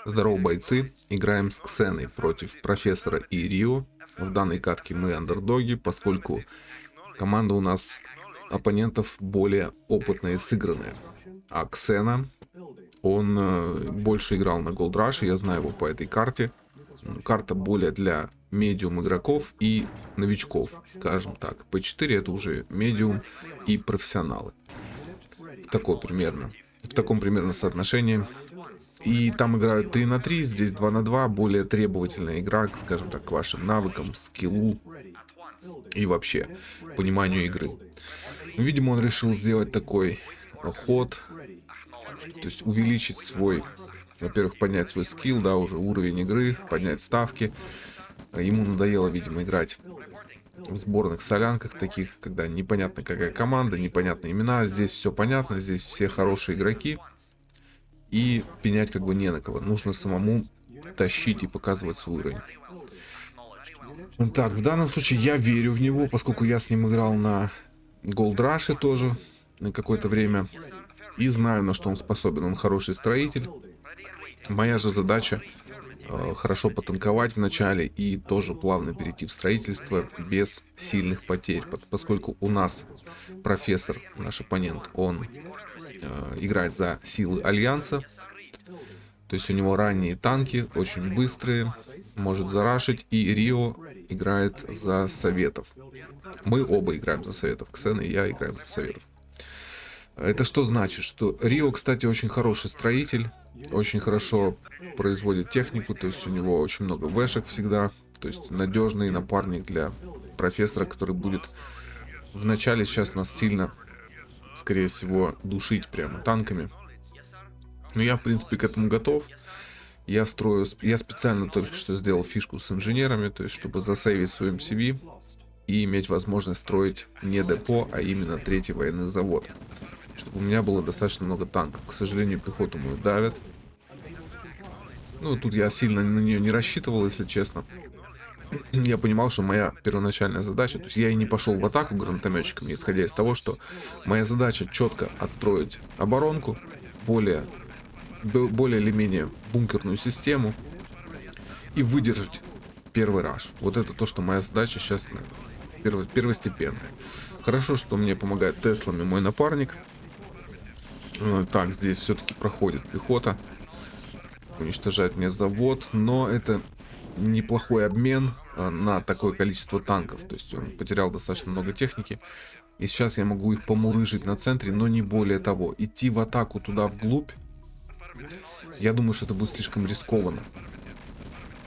Здорово, бойцы! Играем с Ксеной против профессора и Рио. В данной катке мы андердоги, поскольку команда у нас оппонентов более опытная и сыгранная. А Ксена, он больше играл на Gold Rush, я знаю его по этой карте. Карта более для медиум игроков и новичков, скажем так. P4 это уже медиум и профессионалы. В таком примерно соотношении. И там играют 3 на 3, здесь 2 на 2, более требовательная игра, скажем так, к вашим навыкам, скиллу и вообще пониманию игры. Видимо, он решил сделать такой ход, то есть увеличить свой, во-первых, поднять свой скилл, да, уже уровень игры, поднять ставки. Ему надоело, видимо, играть в сборных солянках таких, когда непонятно какая команда, непонятные имена. Здесь все понятно, здесь все хорошие игроки. И пенять как бы не на кого. Нужно самому тащить и показывать свой уровень. Так, в данном случае я верю в него, поскольку я с ним играл на Gold Rush тоже на какое-то время. И знаю, на что он способен. Он хороший строитель. Моя же задача хорошо потанковать в начале и тоже плавно перейти в строительство без сильных потерь. Поскольку у нас профессор, наш оппонент, он играет за силы Альянса. То есть у него ранние танки, очень быстрые, может зарашить. И Рио играет за Советов. Мы оба играем за Советов. Ксена и я играем за Советов. Это что значит? Что Рио, кстати, очень хороший строитель. Очень хорошо производит технику. То есть у него очень много вешек всегда. То есть надежный напарник для профессора, который будет в начале сейчас нас сильно, скорее всего, душить прямо танками. Но я, в принципе, к этому готов. Я специально только что сделал фишку с инженерами, то есть чтобы засейвить свой MCV и иметь возможность строить не депо, а именно третий военный завод. Чтобы у меня было достаточно много танков. К сожалению, пехоту мою давят. Ну, тут я сильно на нее не рассчитывал, если честно. Я понимал, что моя первоначальная задача, то есть я и не пошел в атаку гранатометчиками, исходя из того, что моя задача четко отстроить оборонку, более или менее бункерную систему и выдержать первый раш. Вот это то, что моя задача сейчас первостепенная. Хорошо, что мне помогает Теслами мой напарник. Так, здесь все-таки проходит пехота. Уничтожает мне завод, но это неплохой обмен на такое количество танков. То есть он потерял достаточно много техники. И сейчас я могу их помурыжить на центре, но не более того. Идти в атаку туда вглубь, я думаю, что это будет слишком рискованно.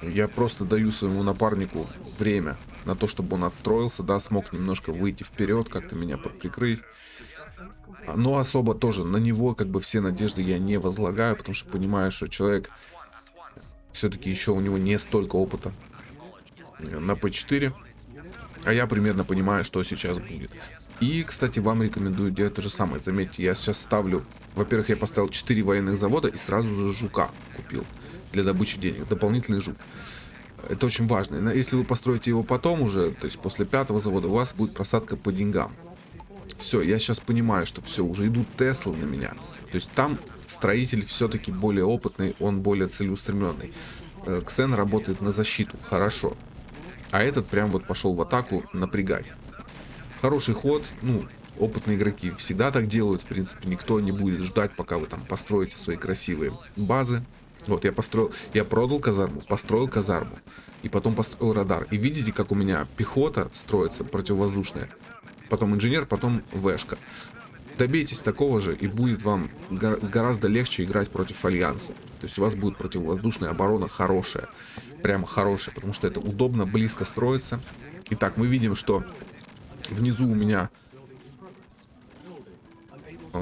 Я просто даю своему напарнику время на то, чтобы он отстроился, да, смог немножко выйти вперед, как-то меня подприкрыть. Но особо тоже на него как бы все надежды я не возлагаю, потому что понимаю, что человек все-таки еще у него не столько опыта на P4. А я примерно понимаю, что сейчас будет. И, кстати, вам рекомендую делать то же самое. Заметьте, я сейчас ставлю... Во-первых, я поставил 4 военных завода и сразу же жука купил для добычи денег. Дополнительный жук. Это очень важно. Если вы построите его потом уже, то есть после 5-го завода, у вас будет просадка по деньгам. Все, я сейчас понимаю, что все, уже идут Теслы на меня. То есть там строитель все-таки более опытный, он более целеустремленный. Ксен работает на защиту, хорошо. А этот прям вот пошел в атаку напрягать. Хороший ход, ну, опытные игроки всегда так делают, в принципе, никто не будет ждать, пока вы там построите свои красивые базы. Вот, я продал казарму, построил казарму, и потом построил радар. И видите, как у меня пехота строится противовоздушная, потом инженер, потом вешка. Добейтесь такого же, и будет вам гораздо легче играть против Альянса. То есть у вас будет противовоздушная оборона хорошая, прямо хорошая, потому что это удобно, близко строится. Итак, мы видим, что внизу у меня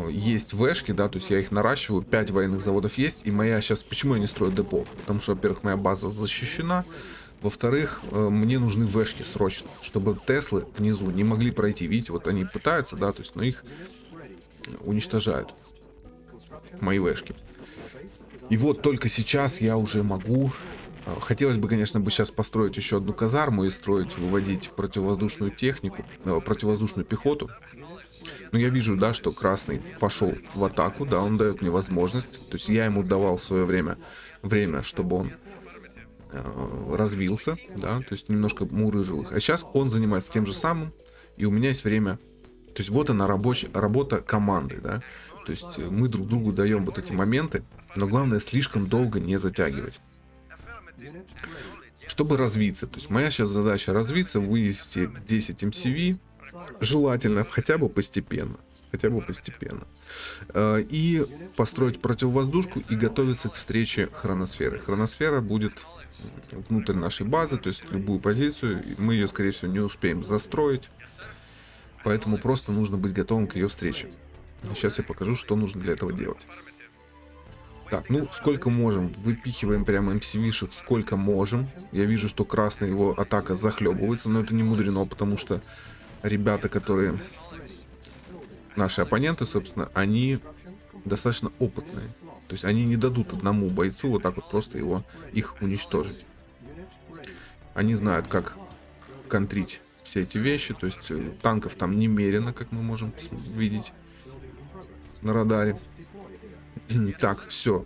есть вешки, да, то есть я их наращиваю, 5 военных заводов есть, и моя сейчас, почему я не строю депо? Потому что, во-первых, моя база защищена, во-вторых, мне нужны вешки срочно, чтобы Теслы внизу не могли пройти. Видите, вот они пытаются, да, то есть, но их уничтожают, мои вешки. И вот только сейчас я уже могу... Хотелось бы, конечно, сейчас построить еще одну казарму и выводить противовоздушную технику, противовоздушную пехоту. Но я вижу, да, что красный пошел в атаку, да, он дает мне возможность. То есть я ему давал в свое время, чтобы он развился, да, то есть немножко мурыжил их. А сейчас он занимается тем же самым, и у меня есть время. То есть вот она работа команды, да. То есть мы друг другу даем вот эти моменты, но главное слишком долго не затягивать. Чтобы развиться. То есть моя сейчас задача развиться, вывести 10 MCV, желательно хотя бы постепенно. Хотя бы постепенно. И построить противовоздушку и готовиться к встрече хроносферы. Хроносфера будет внутрь нашей базы, то есть любую позицию. Мы ее, скорее всего, не успеем застроить. Поэтому просто нужно быть готовым к ее встрече. Сейчас я покажу, что нужно для этого делать. Так, ну, сколько можем. Выпихиваем прямо MCV-шек, сколько можем. Я вижу, что красный его атака захлебывается, но это не мудрено, потому что ребята, которые... Наши оппоненты, собственно, они достаточно опытные. То есть они не дадут одному бойцу вот так вот просто их уничтожить. Они знают, как контрить все эти вещи. То есть танков там немерено, как мы можем видеть на радаре. Так, все.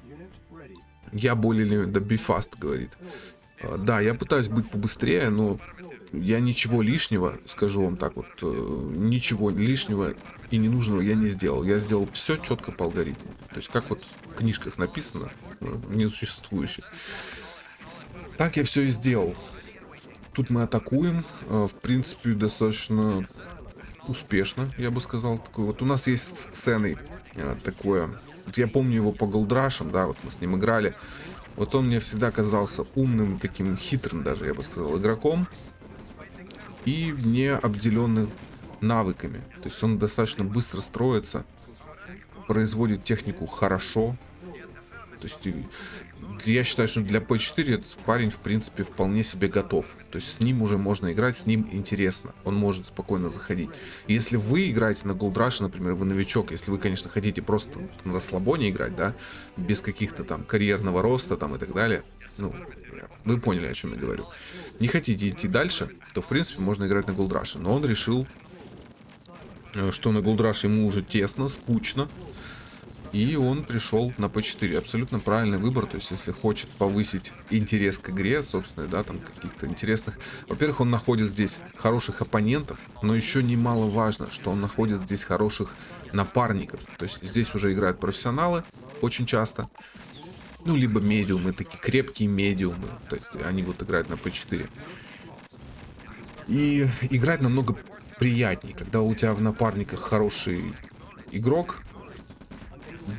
Я более или менее... Да, be fast, говорит. Да, я пытаюсь быть побыстрее, но я ничего лишнего, скажу вам так вот, ничего лишнего и ненужного я не сделал. Я сделал все четко по алгоритму. То есть как вот в книжках написано, несуществующих. Так я все и сделал. Тут мы атакуем, в принципе, достаточно успешно, я бы сказал. Такой. Вот у нас есть с Ксеной такое... Вот я помню его по голдрашам, да, вот мы с ним играли. Вот он мне всегда казался умным, таким хитрым даже, я бы сказал, игроком. И не обделенным навыками. То есть он достаточно быстро строится, производит технику хорошо. То есть я считаю, что для P4 этот парень, в принципе, вполне себе готов. То есть с ним уже можно играть, с ним интересно. Он может спокойно заходить. И если вы играете на Gold Rush, например, вы новичок, если вы, конечно, хотите просто на расслабоне играть, да, без каких-то там карьерного роста там и так далее, ну, вы поняли, о чем я говорю. Не хотите идти дальше, то, в принципе, можно играть на Gold Rush. Но он решил, что на Gold Rush ему уже тесно, скучно. И он пришел на P4. Абсолютно правильный выбор. То есть, если хочет повысить интерес к игре, собственно, да, там каких-то интересных... Во-первых, он находит здесь хороших оппонентов, но еще немаловажно, что он находит здесь хороших напарников. То есть, здесь уже играют профессионалы очень часто. Ну, либо медиумы, такие крепкие медиумы. То есть, они вот играют на P4. И играть намного приятнее, когда у тебя в напарниках хороший игрок.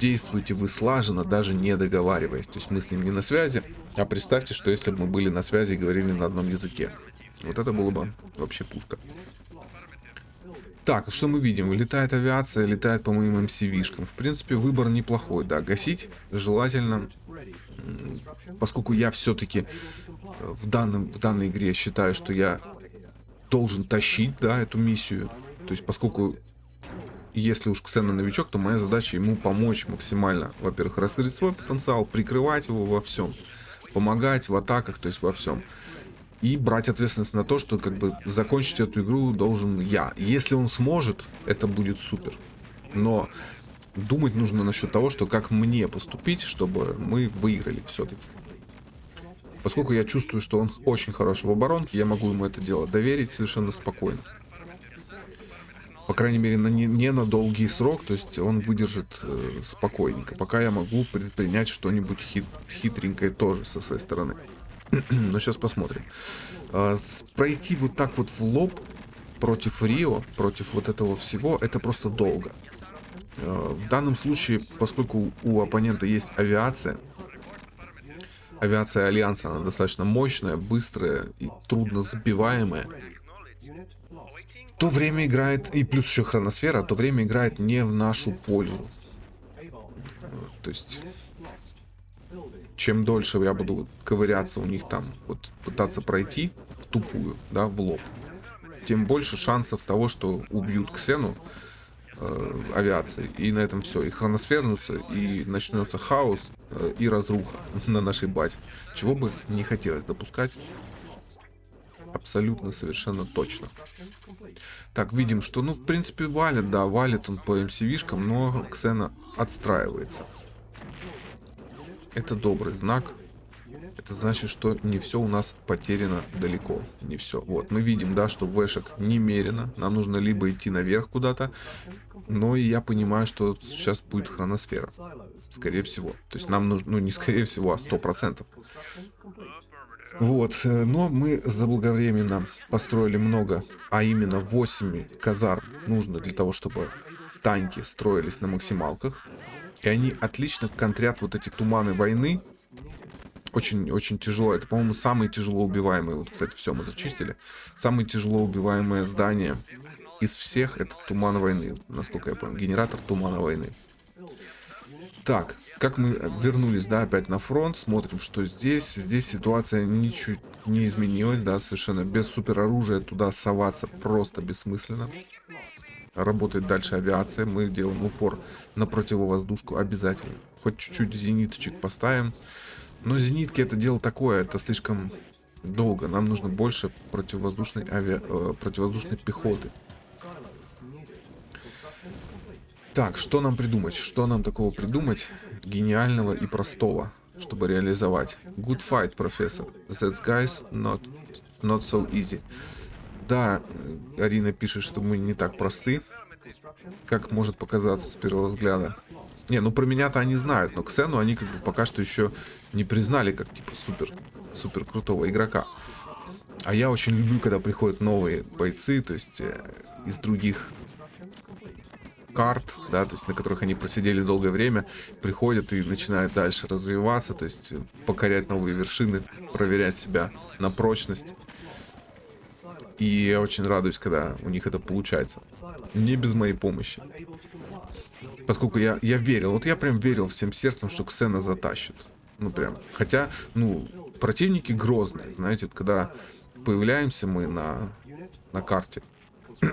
Действуете вы слаженно, даже не договариваясь. То есть мы с ним не на связи. А представьте, что если бы мы были на связи и говорили на одном языке. Вот это было бы вообще пушка. Так, что мы видим? Летает авиация, летает по моим MCV-шкам. В принципе, выбор неплохой, да. Гасить желательно, поскольку я все-таки в данной игре считаю, что я должен тащить, да, эту миссию. То есть, поскольку если уж Ксена новичок, то моя задача ему помочь максимально. Во-первых, раскрыть свой потенциал, прикрывать его во всем, помогать в атаках, то есть во всем. И брать ответственность на то, что как бы закончить эту игру должен я. Если он сможет, это будет супер. Но думать нужно насчет того, что как мне поступить, чтобы мы выиграли все-таки. Поскольку я чувствую, что он очень хороший в оборонке, я могу ему это дело доверить совершенно спокойно. По крайней мере, не на долгий срок, то есть он выдержит спокойненько. Пока я могу предпринять что-нибудь хитренькое тоже со своей стороны. Но сейчас посмотрим. Пройти вот так вот в лоб против Рио, против вот этого всего, это просто долго. В данном случае, поскольку у оппонента есть авиация Альянса, она достаточно мощная, быстрая и трудно сбиваемая, то время играет, и плюс еще хроносфера, то время играет не в нашу пользу. То есть, чем дольше я буду ковыряться у них там, вот пытаться пройти в тупую, да, в лоб, тем больше шансов того, что убьют Ксену авиации, и на этом все. И хроносфернутся, и начнется хаос и разруха на нашей базе. Чего бы не хотелось допускать. Абсолютно, совершенно точно. Так, видим, что, ну, в принципе, валит, да, валит он по МСВишкам, но Ксена отстраивается. Это добрый знак. Это значит, что не все у нас потеряно далеко. Не все. Вот, мы видим, да, что вэшек немерено. Нам нужно либо идти наверх куда-то, но и я понимаю, что сейчас будет хроносфера. Скорее всего. То есть нам нужно, ну, не скорее всего, а 100%. Вот, но мы заблаговременно построили много, а именно 8 казарм нужно для того, чтобы танки строились на максималках. И они отлично контрят вот эти туманы войны. Очень тяжело. Это, по-моему, самые тяжело убиваемые. Вот, кстати, все, мы зачистили. Самые тяжело убиваемые здания из всех — это туман войны. Насколько я понял, генератор тумана войны. Так, как мы вернулись, да, опять на фронт, смотрим, что здесь. Здесь ситуация ничуть не изменилась, да, совершенно. Без супероружия туда соваться просто бессмысленно. Работает дальше авиация. Мы делаем упор на противовоздушку обязательно. Хоть чуть-чуть зениточек поставим. Но зенитки — это дело такое, это слишком долго. Нам нужно больше противовоздушной противовоздушной пехоты. Так, что нам придумать? Что нам такого придумать гениального и простого, чтобы реализовать? Good fight, профессор. That guys not so easy. Да, Арина пишет, что мы не так просты, как может показаться с первого взгляда. Не, ну про меня-то они знают, но Ксену они как бы пока что еще не признали как типа супер крутого игрока. А я очень люблю, когда приходят новые бойцы, то есть из других карт, да, то есть на которых они просидели долгое время, приходят и начинают дальше развиваться, то есть покорять новые вершины, проверять себя на прочность. И я очень радуюсь, когда у них это получается. Не без моей помощи. Поскольку я верил, вот я прям верил всем сердцем, что Ксена затащит. Ну прям. Хотя, ну, противники грозные, знаете, вот когда появляемся мы на карте,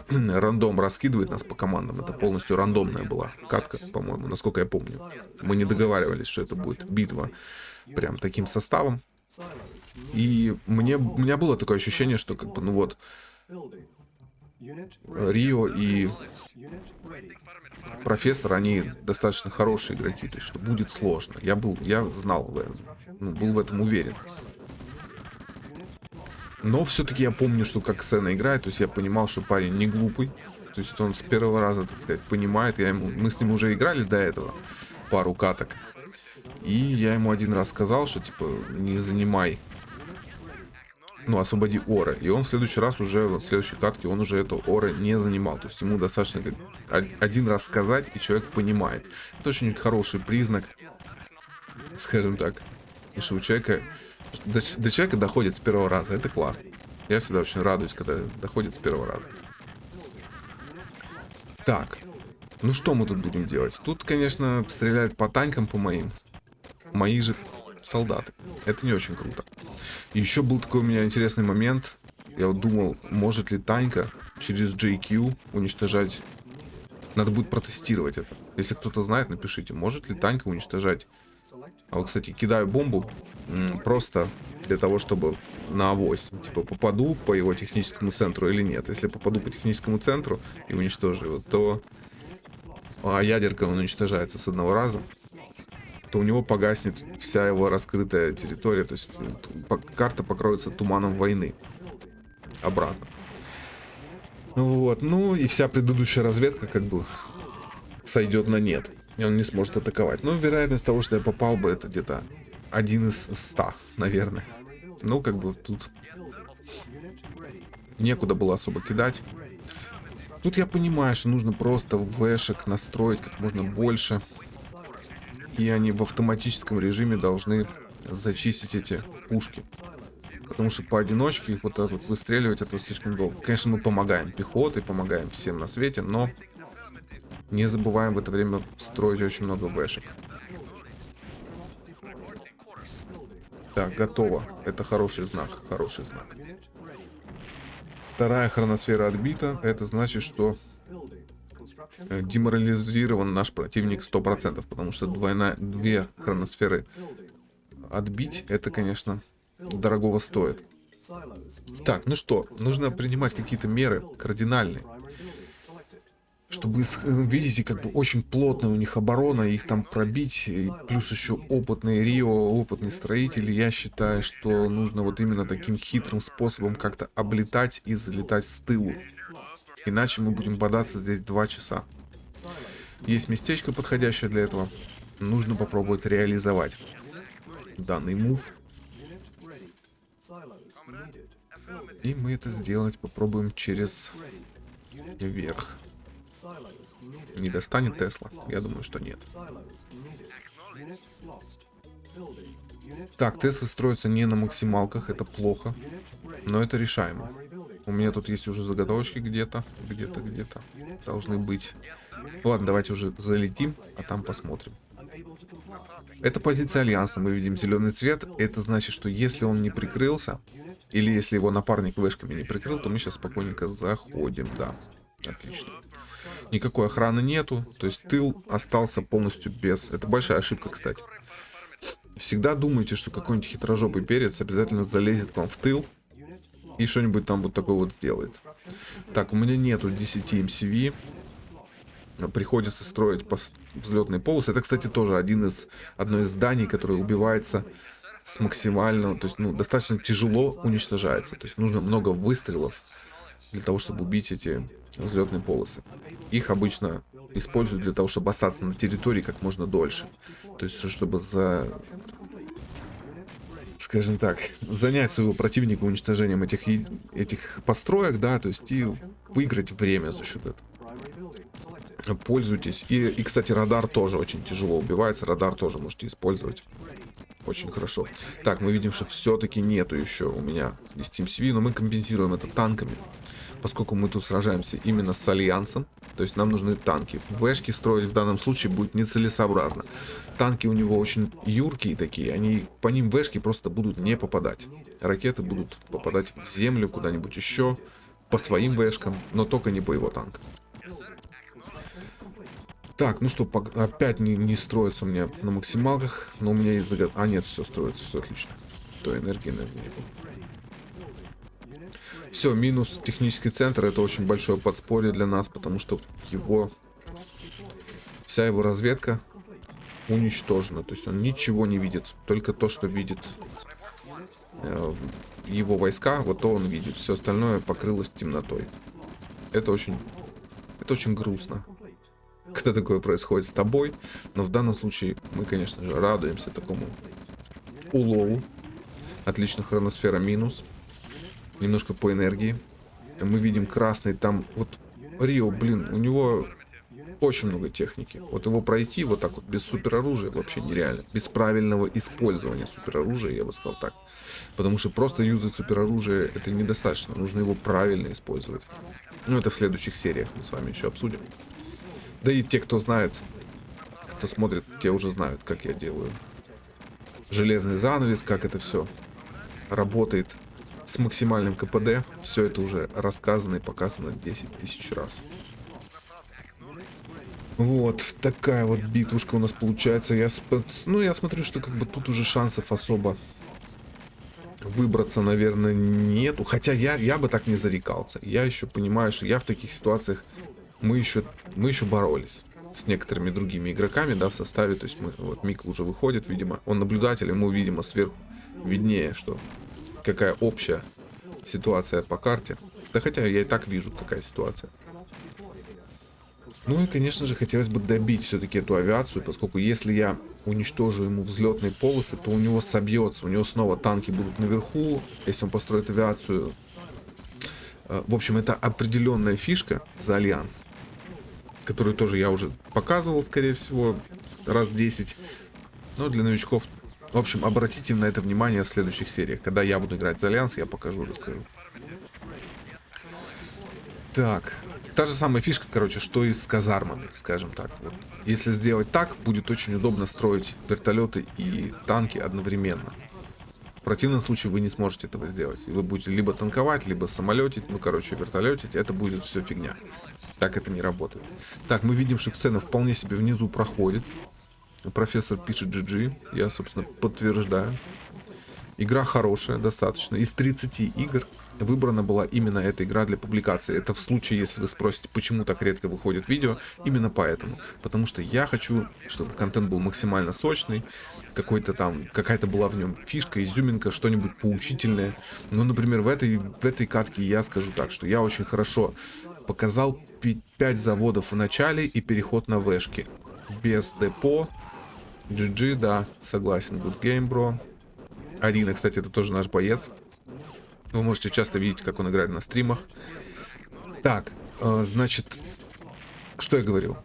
рандом раскидывает нас по командам. Это полностью рандомная была катка, по-моему, насколько я помню. Мы не договаривались, что это будет битва прям таким составом. И у меня было такое ощущение, что как бы, ну вот, Рио и профессор, они достаточно хорошие игроки, то есть что будет сложно. Я знал в этом, ну, был в этом уверен. Но все-таки я помню, что как Ксена играет, то есть я понимал, что парень не глупый. То есть он с первого раза, так сказать, понимает. Мы с ним уже играли до этого пару каток. И я ему один раз сказал, что типа не занимай, ну, освободи Оры. И он в следующий раз уже, вот в следующей катке, он уже эту Оры не занимал. То есть ему достаточно один раз сказать, и человек понимает. Это очень хороший признак, скажем так. И что у человека до человека доходит с первого раза. Это классно. Я всегда очень радуюсь, когда доходит с первого раза. Так. Ну что мы тут будем делать? Тут, конечно, стреляют по танкам, по моим. Мои же солдаты. Это не очень круто. Еще был такой у меня интересный момент. Я вот думал, может ли танка через JQ уничтожать... Надо будет протестировать это. Если кто-то знает, напишите, может ли танка уничтожать... А вот, кстати, кидаю бомбу просто для того, чтобы на авось, типа, попаду по его техническому центру или нет. Если попаду по техническому центру и уничтожу его, то ядерка он уничтожается с одного раза, то у него погаснет вся его раскрытая территория, то есть карта покроется туманом войны. Обратно. Вот, ну и вся предыдущая разведка как бы сойдет на нет. И он не сможет атаковать. Но вероятность того, что я попал бы, это где-то 1 из 100, наверное. Ну, как бы тут некуда было особо кидать. Тут я понимаю, что нужно просто вэшек настроить как можно больше. И они в автоматическом режиме должны зачистить эти пушки. Потому что поодиночке их вот так вот выстреливать, это слишком долго. Конечно, мы помогаем пехотой, помогаем всем на свете, но не забываем в это время строить очень много вэшек. Так, готово. Это хороший знак, хороший знак. Вторая хроносфера отбита. Это значит, что деморализирован наш противник 100%, потому что две хроносферы отбить, это, конечно, дорогого стоит. Так, ну что, нужно принимать какие-то меры кардинальные, чтобы, видите, как бы очень плотная у них оборона, их там пробить, и плюс еще опытный Рио, опытный строитель. Я считаю, что нужно вот именно таким хитрым способом как-то облетать и залетать с тылу. Иначе мы будем бодаться здесь 2 часа. Есть местечко подходящее для этого. Нужно попробовать реализовать данный мув. И мы это сделать попробуем через верх. Не достанет Тесла? Я думаю, что нет. Так, Теслы строятся не на максималках, это плохо. Но это решаемо. У меня тут есть уже заготовочки где-то. Должны быть. Ладно, давайте уже залетим, а там посмотрим. Это позиция Альянса. Мы видим зеленый цвет. Это значит, что если он не прикрылся, или если его напарник вышками не прикрыл, то мы сейчас спокойненько заходим. Да, отлично. Никакой охраны нету. То есть тыл остался полностью без... Это большая ошибка, кстати. Всегда думайте, что какой-нибудь хитрожопый перец обязательно залезет к вам в тыл и что-нибудь там вот такое вот сделает. Так, у меня нету 10 МСВ. Приходится строить взлетные полосы. Это, кстати, тоже одно из зданий, которое убивается с максимально... То есть, ну, достаточно тяжело уничтожается. То есть нужно много выстрелов для того, чтобы убить эти взлетные полосы. Их обычно используют для того, чтобы остаться на территории как можно дольше. То есть, чтобы скажем так, занять своего противника уничтожением этих построек, да, то есть и выиграть время за счет этого. Пользуйтесь. И, кстати, радар тоже очень тяжело убивается. Радар тоже можете использовать. Очень хорошо. Так, мы видим, что все-таки нету еще у меня 10 МСВ, но мы компенсируем это танками, поскольку мы тут сражаемся именно с Альянсом. То есть нам нужны танки. Вэшки строить в данном случае будет нецелесообразно. Танки у него очень юркие такие, по ним вэшки просто будут не попадать. Ракеты будут попадать в землю, куда-нибудь еще, по своим вэшкам, но только не по его танкам. Так, ну что, опять не строится у меня на максималках, но у меня есть загад... А, нет, все строится, все отлично. То энергии не было. Все, минус технический центр, это очень большое подспорье для нас, потому что вся его разведка уничтожена. То есть он ничего не видит, только то, что видит его войска, вот то он видит. Все остальное покрылось темнотой. Это очень грустно, когда такое происходит с тобой. Но в данном случае мы, конечно же, радуемся такому улову. Отлично, хроносфера минус. Немножко по энергии. Мы видим красный там. Вот Рио, блин, у него очень много техники. Вот его пройти вот так вот без супероружия вообще нереально. Без правильного использования супероружия, я бы сказал так. Потому что просто юзать супероружие это недостаточно. Нужно его правильно использовать. Ну, это в следующих сериях мы с вами еще обсудим. Да и те, кто знает, кто смотрит, те уже знают, как я делаю железный занавес, как это все работает с максимальным КПД. Все это уже рассказано и показано 10 тысяч раз. Вот такая вот битвушка у нас получается. Я смотрю, что как бы тут уже шансов особо выбраться, наверное, нету. Хотя я бы так не зарекался. Я еще понимаю, что я в таких ситуациях мы еще боролись с некоторыми другими игроками, да, в составе. То есть вот Микл уже выходит, видимо, он наблюдатель, ему, видимо, сверху виднее, что какая общая ситуация по карте. Да хотя я и так вижу, какая ситуация. Ну и, конечно же, хотелось бы добить все-таки эту авиацию, поскольку если я уничтожу ему взлетные полосы, то у него собьется, у него снова танки будут наверху, если он построит авиацию. В общем, это определенная фишка за Альянс, которую тоже я уже показывал, скорее всего, раз 10. Но для новичков, в общем, обратите на это внимание в следующих сериях. Когда я буду играть за Альянс, я покажу, расскажу. Так, та же самая фишка, короче, что и с казармами, скажем так. Вот. Если сделать так, будет очень удобно строить вертолеты и танки одновременно. В противном случае вы не сможете этого сделать. И вы будете либо танковать, либо самолетить, вертолетить. Это будет все фигня. Так это не работает. Так, мы видим, что сцена вполне себе внизу проходит. Профессор пишет GG. Я, собственно, подтверждаю. Игра хорошая, достаточно. Из 30 игр выбрана была именно эта игра для публикации. Это в случае, если вы спросите, почему так редко выходит видео, именно поэтому. Потому что я хочу, чтобы контент был максимально сочный, какой-то там, какая-то была в нем фишка, изюминка, что-нибудь поучительное. Ну, например, в этой катке я скажу так, что я очень хорошо показал 5 заводов в начале и переход на вешки. Без депо. GG, да, согласен. Good game, bro. Арина, кстати, это тоже наш боец. Вы можете часто видеть, как он играет на стримах. Так, значит, что я говорил?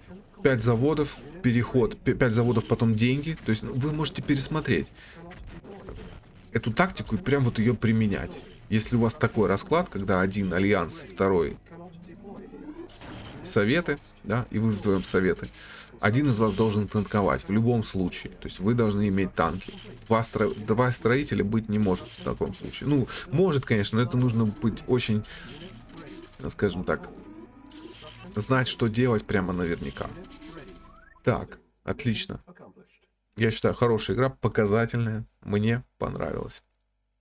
5 заводов, переход, 5 заводов, потом деньги. То есть вы можете пересмотреть эту тактику и прям вот ее применять. Если у вас такой расклад, когда один альянс, второй советы, да, и вы вдвоем советы, один из вас должен танковать в любом случае. То есть вы должны иметь танки. Два строителя быть не может в таком случае. Ну, может, конечно, но это нужно быть очень, скажем так, знать, что делать прямо наверняка. Так, отлично. Я считаю, хорошая игра, показательная. Мне понравилась.